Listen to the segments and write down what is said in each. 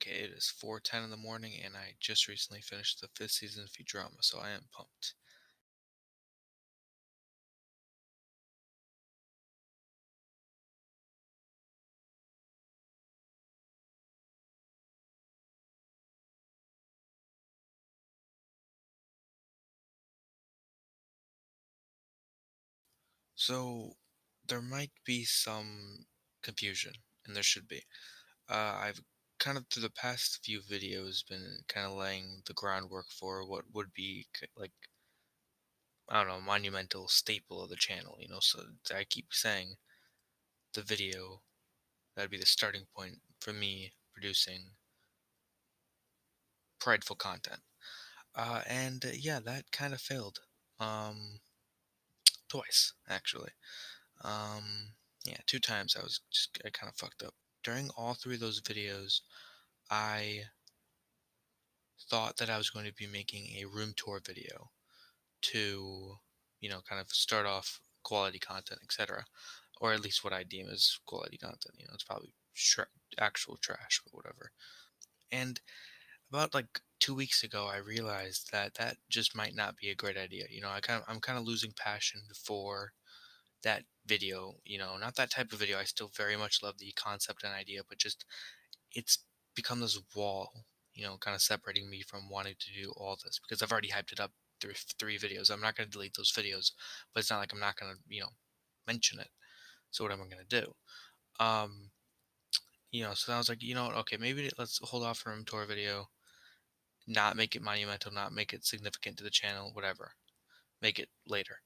Okay, it is 4:10 in the morning, and I just recently finished the fifth season of Futurama, so I am pumped. So there might be some confusion, and there should be. I've kind of through the past few videos been kind of laying the groundwork for what would be like I don't know, monumental staple of the channel. So I keep saying the video that'd be the starting point for me producing prideful content. And yeah, that kind of failed. Um, Twice actually. Yeah, two times I kind of fucked up. During all three of those videos, I thought that I was going to be making a room tour video to, kind of start off quality content, etc. Or at least what I deem as quality content. It's probably actual trash, but whatever. And about like 2 weeks ago, I realized that that just might not be a great idea. I'm kind of losing passion for that video, not that type of video. I still very much love the concept and idea, but just it's become this wall, kind of separating me from wanting to do all this because I've already hyped it up through three videos. I'm not going to delete those videos, but it's not like I'm not going to, mention it. So what am I going to do? Um, so I was like, what, okay, maybe let's hold off from tour video, not make it monumental, not make it significant to the channel, whatever. Make it later.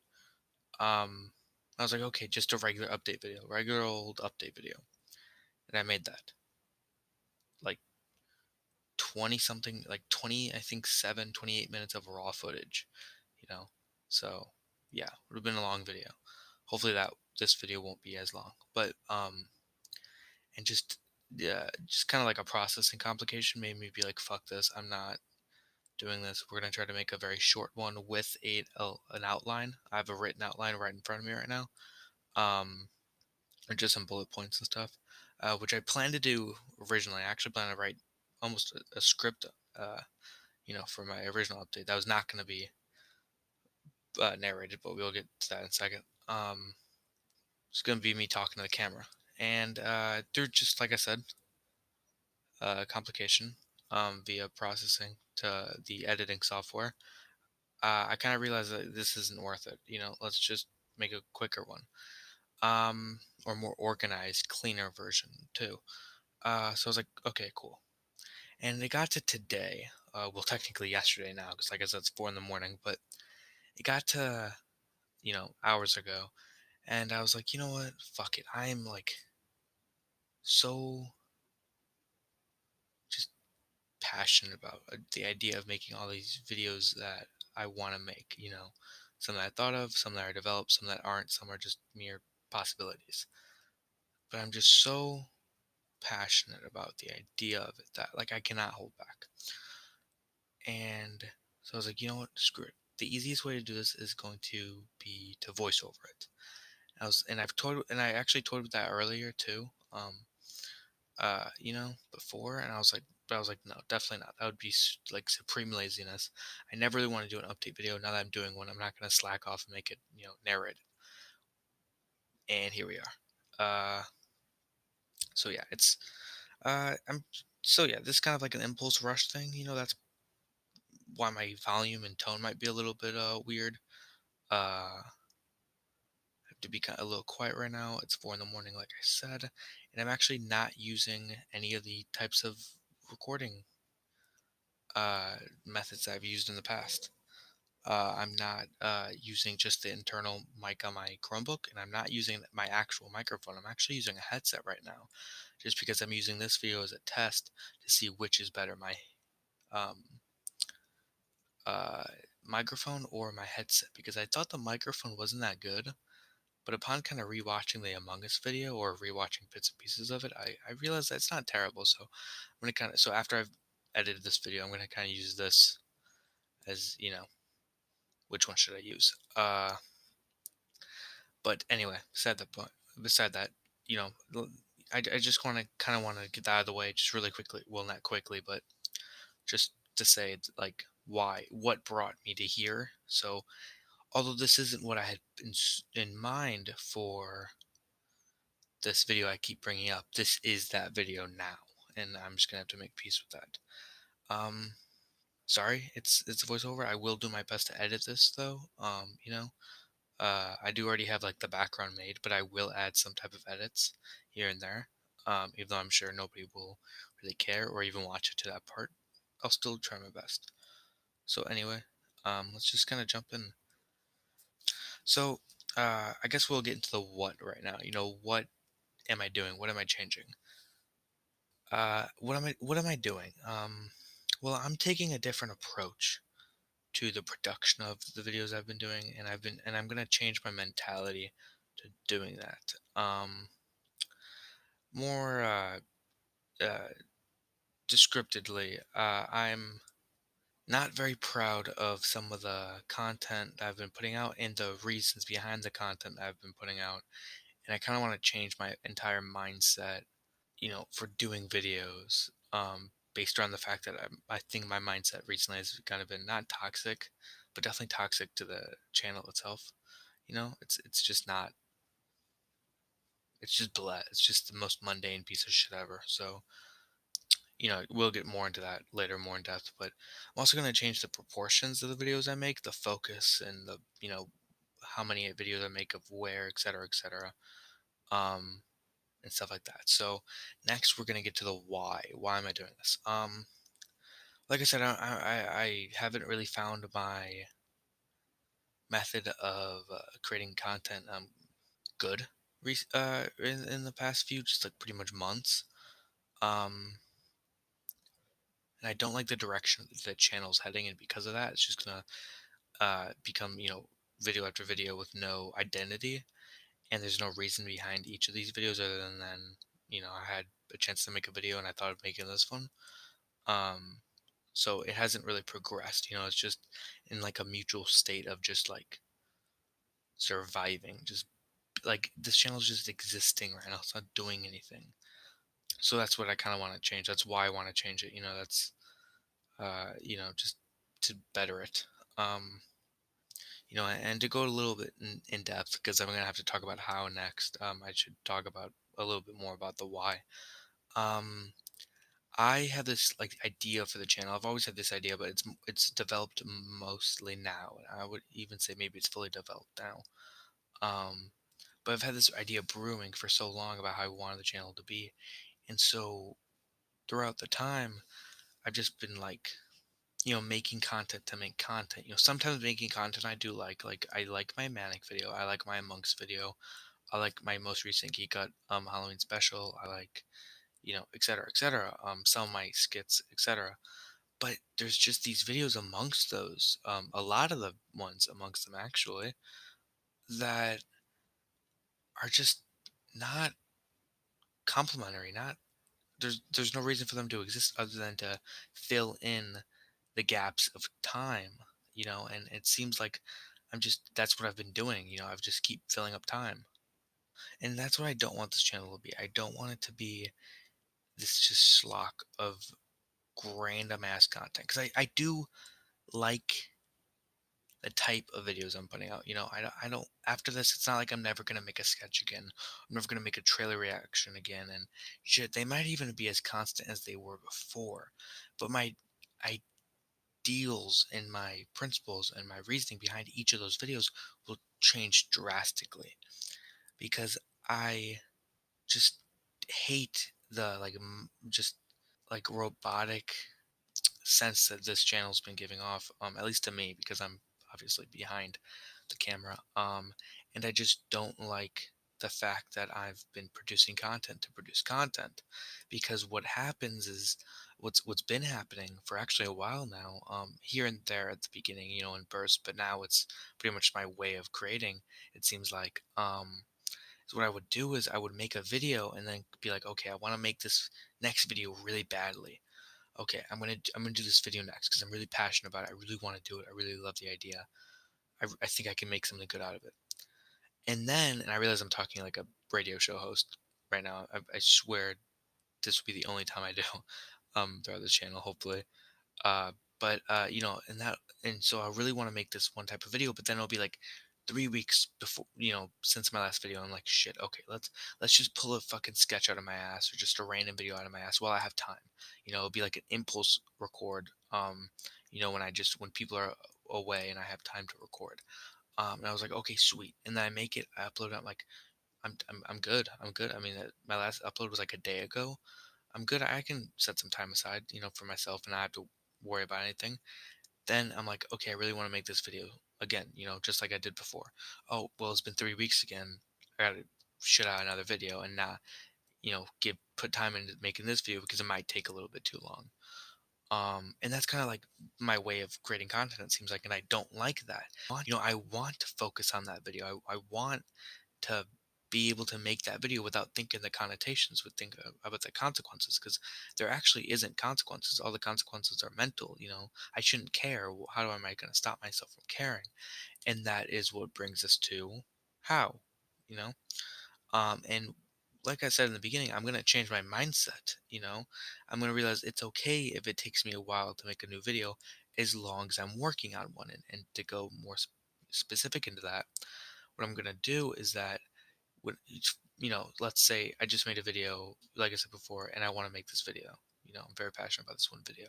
Um, I was like, okay, just a regular update video, regular old update video. And I made that like 20 something, like 20, I think 28 minutes of raw footage, you know? So yeah, would have been a long video. Hopefully that this video won't be as long, but, and just, yeah, just kind of like a processing complication made me be like, fuck this. I'm not doing this. We're going to try to make a very short one with an outline. I have a written outline right in front of me right now. Um, or just some bullet points and stuff, which I planned to do originally. I actually planned to write almost a script, for my original update. That was not going to be narrated, but we'll get to that in a second. It's going to be me talking to the camera. And through just, like I said, complication via processing to the editing software, I kind of realized that this isn't worth it. Let's just make a quicker one. Or more organized, cleaner version too. So I was like, okay, cool. And it got to today. Well, technically yesterday now, because like I said, it's 4 in the morning. But it got to hours ago, and I was like, you know what? Fuck it. I'm like so just passionate about the idea of making all these videos that I want to make. Some that I thought of, some that I developed, some that aren't, some are just mere possibilities. But I'm just so passionate about the idea of it that like I cannot hold back. And so I was like, you know what? Screw it. The easiest way to do this is going to be to voice over it. And I actually told that earlier too. Before, and I was like, no, definitely not. That would be like supreme laziness. I never really want to do an update video. Now that I'm doing one, I'm not going to slack off and make it, narrated. And here we are. Uh, so yeah, this is kind of like an impulse rush thing. That's why my volume and tone might be a little bit weird. I have to be kind of a little quiet right now. It's 4 in the morning, like I said, and I'm actually not using any of the types of recording uh, methods I've used in the past. I'm not using just the internal mic on my Chromebook, and I'm not using my actual microphone. I'm actually using a headset right now, just because I'm using this video as a test to see which is better, my um, uh, microphone or my headset, because I thought the microphone wasn't that good. But upon kind of rewatching the Among Us video or rewatching bits and pieces of it, I realized that it's not terrible. So so after I've edited this video, I'm gonna kind of use this as which one should I use? But anyway, beside that, you know, l- I just want to kind of want to get that out of the way just really quickly. Well, not quickly, but just to say like why, what brought me to here. So, although this isn't what I had in mind for this video I keep bringing up, this is that video now, and I'm just gonna have to make peace with that. Um, Sorry, it's voiceover. I will do my best to edit this though. I do already have like the background made, but I will add some type of edits here and there. Even though I'm sure nobody will really care or even watch it to that part, I'll still try my best. So anyway, let's just kind of jump in. So, I guess we'll get into the what right now. What am I doing? What am I changing? What am I doing? Well, I'm taking a different approach to the production of the videos I've been doing, and I'm gonna change my mentality to doing that. More uh, descriptively, I'm not very proud of some of the content that I've been putting out and the reasons behind the content that I've been putting out, and I kind of want to change my entire mindset, for doing videos, based around the fact that I think my mindset recently has kind of been not toxic, but definitely toxic to the channel itself. It's just not. It's just blah. It's just the most mundane piece of shit ever. So, we'll get more into that later, more in depth. But I'm also going to change the proportions of the videos I make, the focus, and how many videos I make of where, et cetera, um, and stuff like that. So next, we're going to get to the why. Why am I doing this? Like I said, I haven't really found my method of creating content good in the past few, just like pretty much months. Um, and I don't like the direction that the channel's heading, and because of that, it's just gonna become video after video with no identity, and there's no reason behind each of these videos other than I had a chance to make a video and I thought of making this one. Um, so it hasn't really progressed. It's just in like a mutual state of just like surviving, just like this channel's just existing right now. It's not doing anything. So that's what I kind of want to change. That's why I want to change it. That's just to better it. Um, and to go a little bit in depth, because I'm gonna have to talk about how next. I should talk about a little bit more about the why. Um, I have this like idea for the channel. I've always had this idea, but it's developed mostly now. And I would even say maybe it's fully developed now. Um, but I've had this idea brewing for so long about how I wanted the channel to be, and so throughout the time, I've just been like, making content to make content. Sometimes making content I do like I like my Manic video, I like my Monks video, I like my most recent Geek Halloween special, I like, et cetera, et cetera. Some of my skits, etc. But there's just these videos amongst those, a lot of the ones amongst them actually, that are just not complimentary, not there's no reason for them to exist other than to fill in the gaps of time, and it seems like that's what I've been doing. I've just keep filling up time, and that's what I don't want this channel to be. I don't want it to be this just schlock of random ass content, because I do like the type of videos I'm putting out. I don't, after this, it's not like I'm never going to make a sketch again. I'm never going to make a trailer reaction again. And shit, they might even be as constant as they were before. But my ideals and my principles and my reasoning behind each of those videos will change drastically, because I just hate the like just like robotic sense that this channel's been giving off, at least to me, because I'm obviously behind the camera. And I just don't like the fact that I've been producing content to produce content, because what happens is what's been happening for actually a while now, here and there at the beginning, in bursts, but now it's pretty much my way of creating. It seems like, so what I would do is I would make a video and then be like, okay, I want to make this next video really badly. Okay, I'm gonna do this video next because I'm really passionate about it. I really want to do it. I really love the idea. I think I can make something good out of it. And I realize I'm talking like a radio show host. right now. I swear this will be the only time I do throughout this channel, hopefully. Uh, but and so I really want to make this one type of video, but then it'll be like 3 weeks before, since my last video. I'm like, shit, okay, let's just pull a fucking sketch out of my ass or just a random video out of my ass while I have time. It'll be like an impulse record. When people are away and I have time to record. And I was like, okay, sweet. And then I make it, I upload it. I'm like, I'm good. I'm good. I mean, my last upload was like a day ago. I'm good. I can set some time aside, for myself and not have to worry about anything. Then I'm like, okay, I really want to make this video again, just like I did before. Oh, well, it's been 3 weeks again. I gotta shit out another video and not, give put time into making this video because it might take a little bit too long. And that's kind of like my way of creating content, it seems like, and I don't like that. I want to focus on that video. I want to be able to make that video without thinking the connotations, would think about the consequences, because there actually isn't consequences. All the consequences are mental. I shouldn't care. How am I going to stop myself from caring? And that is what brings us to how, you know and like I said in the beginning, I'm going to change my mindset. I'm going to realize it's okay if it takes me a while to make a new video, as long as I'm working on one. And to go more specific into that, what I'm going to do is that when let's say I just made a video, like I said before, and I want to make this video. I'm very passionate about this one video.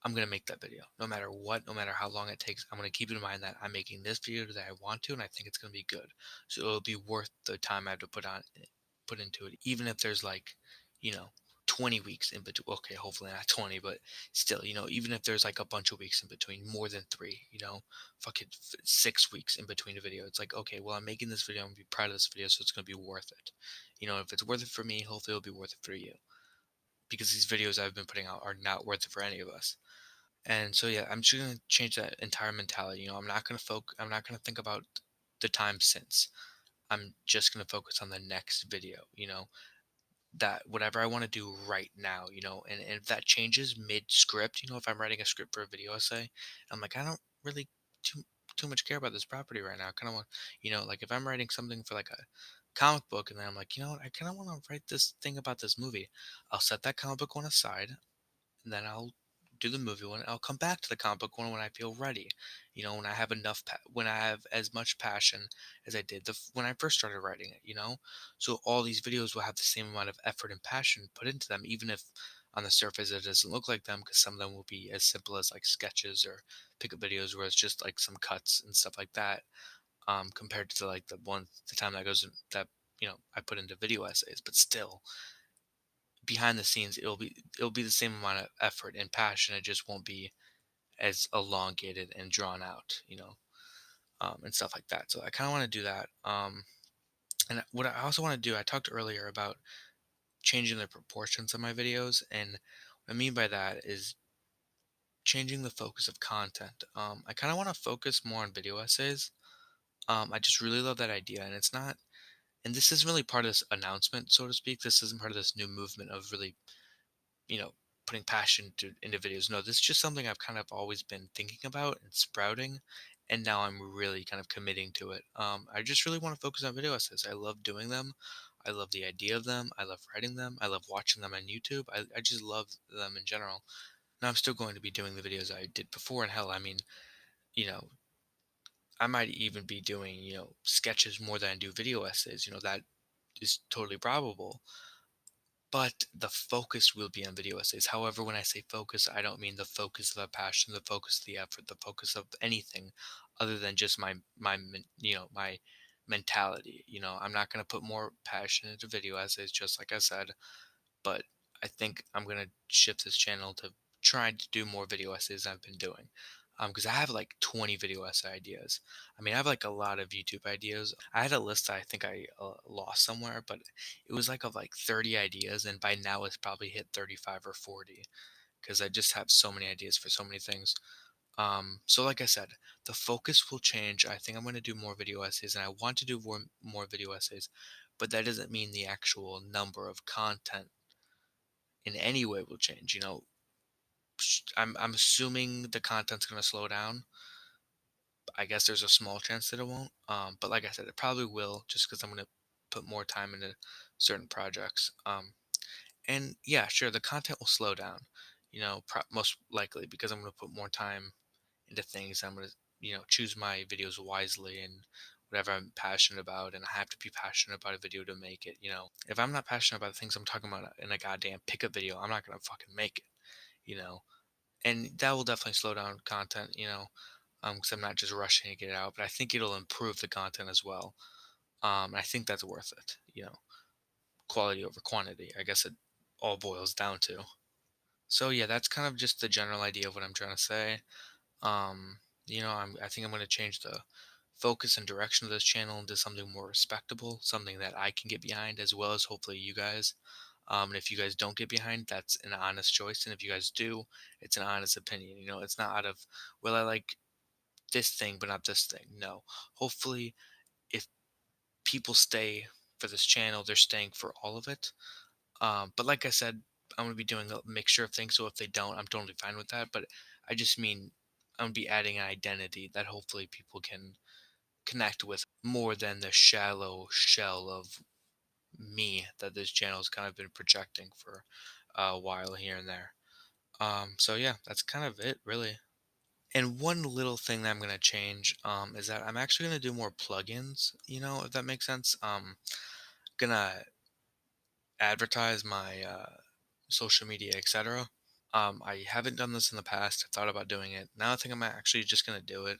I'm going to make that video no matter what, no matter how long it takes. I'm going to keep in mind that I'm making this video that I want to, and I think it's going to be good. So it'll be worth the time I have to put into it, even if there's like, you know, 20 weeks in between. Okay, hopefully not 20, but still, even if there's like a bunch of weeks in between, more than three, fuck it, 6 weeks in between a video. It's like, okay, well, I'm making this video. I'm going to be proud of this video, so it's going to be worth it. If it's worth it for me, hopefully it'll be worth it for you, because these videos I've been putting out are not worth it for any of us. And so yeah, I'm just gonna change that entire mentality. I'm not gonna think about the time since. I'm just gonna focus on the next video. That whatever I want to do right now. And if that changes mid script, if I'm writing a script for a video essay, I'm like, I don't really too much care about this property right now. I kind of want, like if I'm writing something for like a comic book, and then I'm like, I kind of want to write this thing about this movie. I'll set that comic book one aside, and then I'll do the movie one. I'll come back to the comic book one when I feel ready. When I have when I have as much passion as I did when I first started writing it. So all these videos will have the same amount of effort and passion put into them, even if on the surface it doesn't look like them, because some of them will be as simple as like sketches or pickup videos where it's just like some cuts and stuff like that. Compared to like the time that goes in, that I put into video essays, but still behind the scenes it'll be the same amount of effort and passion. It just won't be as elongated and drawn out, and stuff like that. So I kind of want to do that. And what I also want to do, I talked earlier about changing the proportions of my videos, and what I mean by that is changing the focus of content. I kind of want to focus more on video essays. I just really love that idea, and it's not. And this isn't really part of this announcement, so to speak. This isn't part of this new movement of really you know, putting passion into videos. No, this is just something I've kind of always been thinking about and sprouting, and now I'm really kind of committing to it. I just really want to focus on video essays. I love doing them. I love the idea of them. I love writing them. I love watching them on YouTube. I just love them in general. Now I'm still going to be doing the videos I did before, and hell, I mean, you know, I might even be doing, sketches more than I do video essays. That is totally probable, but the focus will be on video essays. However, when I say focus, I don't mean the focus of the passion, the focus of the effort, the focus of anything other than just my mentality. I'm not going to put more passion into video essays, just like I said, but I think I'm gonna shift this channel to trying to do more video essays than I've been doing. Because I have like 20 video essay ideas. I mean, I have like a lot of YouTube ideas. I had a list that I think I lost somewhere, but it was like of like 30 ideas, and by now it's probably hit 35 or 40, because I just have so many ideas for so many things. So like I said, the focus will change. I think I'm going to do more video essays, and I want to do more video essays, but that doesn't mean the actual number of content in any way will change. I'm assuming the content's going to slow down. I guess there's a small chance that it won't. But like I said, it probably will, just because I'm going to put more time into certain projects. And yeah, sure, the content will slow down, most likely because I'm going to put more time into things. I'm going to, choose my videos wisely and whatever I'm passionate about. And I have to be passionate about a video to make it. If I'm not passionate about the things I'm talking about in a goddamn pickup video, I'm not going to fucking make it, you know? And that will definitely slow down content, because I'm not just rushing to get it out, but I think it'll improve the content as well. I think that's worth it, quality over quantity. I guess it all boils down to. So yeah, that's kind of just the general idea of what I'm trying to say. I think I'm going to change the focus and direction of this channel into something more respectable, something that I can get behind, as well as hopefully you guys. And if you guys don't get behind, that's an honest choice. And if you guys do, it's an honest opinion. It's not out of, well, I like this thing, but not this thing. No. Hopefully, if people stay for this channel, they're staying for all of it. But like I said, I'm gonna be doing a mixture of things. So if they don't, I'm totally fine with that. But I just mean I'm gonna be adding an identity that hopefully people can connect with more than the shallow shell of me that this channel's kind of been projecting for a while here and there. So yeah, that's kind of it, really. And one little thing that I'm gonna change is that I'm actually gonna do more plugins. If that makes sense. Gonna advertise my social media, etc. I haven't done this in the past. I thought about doing it. Now I think I'm actually just gonna do it.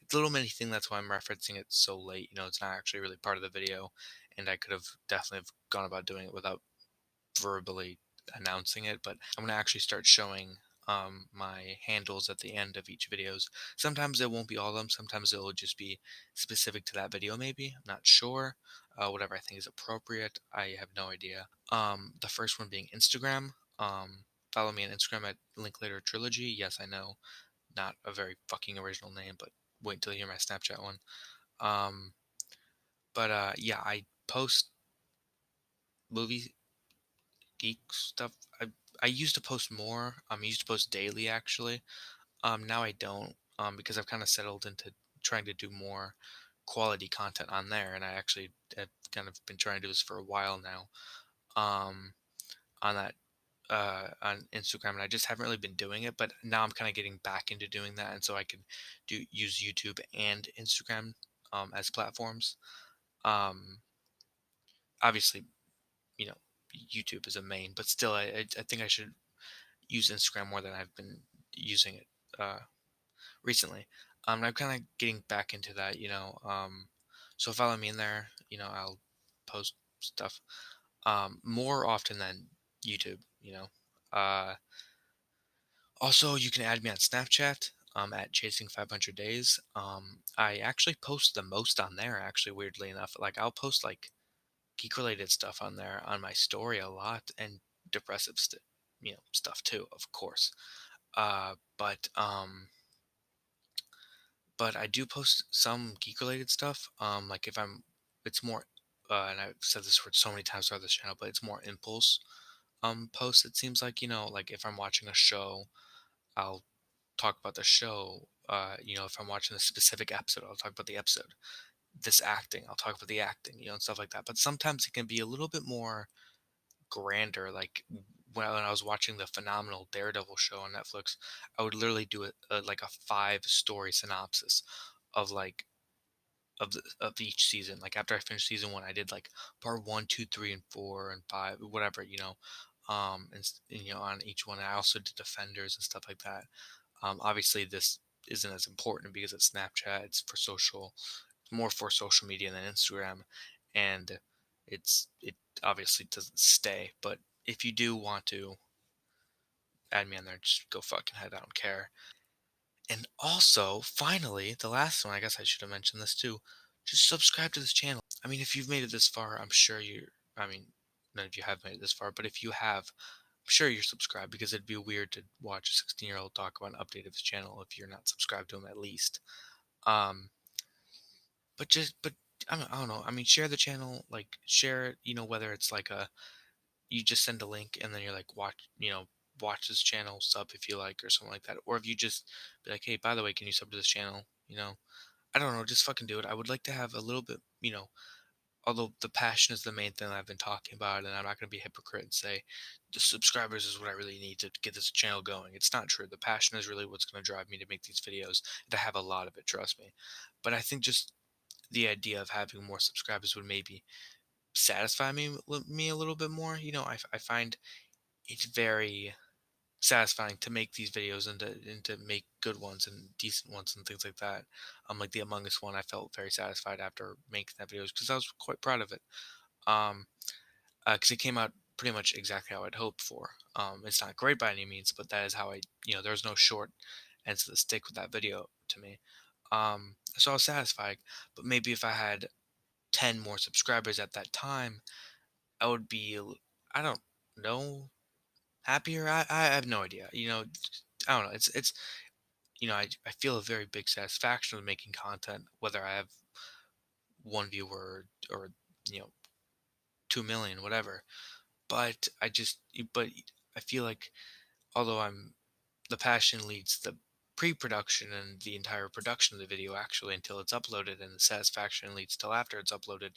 It's a little mini thing. That's why I'm referencing it so late. It's not actually really part of the video, and I could have definitely have gone about doing it without verbally announcing it. But I'm gonna actually start showing my handles at the end of each videos. Sometimes it won't be all of them. Sometimes it will just be specific to that video. Maybe I'm not sure. Whatever I think is appropriate. I have no idea. The first one being Instagram. Follow me on Instagram at Linklater Trilogy. Yes, I know, not a very fucking original name, but wait until you hear my Snapchat one. Um, but yeah, I post movie geek stuff. I used to post more. I used to post daily actually. Now I don't. Because I've kind of settled into trying to do more quality content on there, and I actually have kind of been trying to do this for a while now. Um, on that on Instagram, and I just haven't really been doing it. But now I'm kind of getting back into doing that, and so I can use YouTube and Instagram as platforms. Um, Obviously, you know, YouTube is a main, but still, I think I should use Instagram more than I've been using it recently. And I'm kind of getting back into that. So follow me in there. I'll post stuff more often than YouTube. Uh, Also, you can add me on Snapchat at Chasing 500 Days. I actually post the most on there, actually, weirdly enough. Like, I'll post like geek related stuff on there on my story a lot and depressive stuff too, of course. Uh, but um, but I do post some geek related stuff. Like if it's more, and I've said this word so many times throughout this channel, but it's more impulse posts. It seems like like if I'm watching a show, I'll talk about the show. If I'm watching a specific episode, I'll talk about the episode. This acting, I'll talk about the acting, and stuff like that. But sometimes it can be a little bit more grander. Like when I was watching the phenomenal Daredevil show on Netflix, I would literally do it like a 5 story synopsis of like of each season. Like after I finished season one, I did like part one, two, three, and four, and five, whatever. On each one. I also did Defenders and stuff like that. Obviously, this isn't as important because it's Snapchat. It's more for social media than Instagram, and it obviously doesn't stay. But if you do want to add me on there, just go fucking ahead. I don't care. And also, finally, the last one. I guess I should have mentioned this too. Just subscribe to this channel. If you've made it this far, I'm sure you. I mean, none of you have made it this far, but if you have, I'm sure you're subscribed because it'd be weird to watch a 16-year-old talk about an update of his channel if you're not subscribed to him at least. Um, but I don't know. Share the channel, like share it. Whether it's like you just send a link and then you're like watch this channel, sub if you like or something like that, or if you just be like, hey, by the way, can you sub to this channel? I don't know, just fucking do it. I would like to have a little bit, although the passion is the main thing that I've been talking about, and I'm not going to be a hypocrite and say the subscribers is what I really need to get this channel going. It's not true. The passion is really what's going to drive me to make these videos. And I have a lot of it, trust me. But I think just the idea of having more subscribers would maybe satisfy me a little bit more. I find it's very satisfying to make these videos and to make good ones and decent ones and things like that. Like the Among Us one, I felt very satisfied after making that video because I was quite proud of it. Um, because it came out pretty much exactly how I'd hoped for. It's not great by any means, but that is how there's no short ends to the stick with that video to me. So I was satisfied, but maybe if I had 10 more subscribers at that time, I would be, I don't know, happier. I have no idea. I don't know. I feel a very big satisfaction with making content, whether I have one viewer or, you know, 2 million, whatever. But but I feel like although the passion leads the pre-production and the entire production of the video actually until it's uploaded, and the satisfaction leads till after it's uploaded.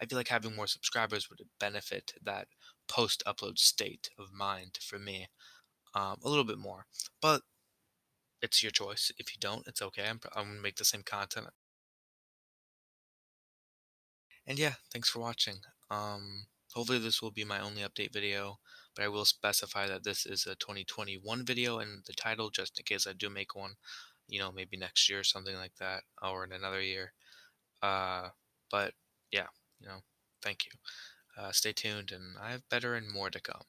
I feel like having more subscribers would benefit that post-upload state of mind for me a little bit more. But it's your choice. If you don't, it's okay. I'm gonna make the same content. And yeah, thanks for watching. Hopefully this will be my only update video, but I will specify that this is a 2021 video in the title just in case I do make one, maybe next year or something like that, or in another year. Uh, but yeah, you know, thank you. Stay tuned, and I have better and more to come.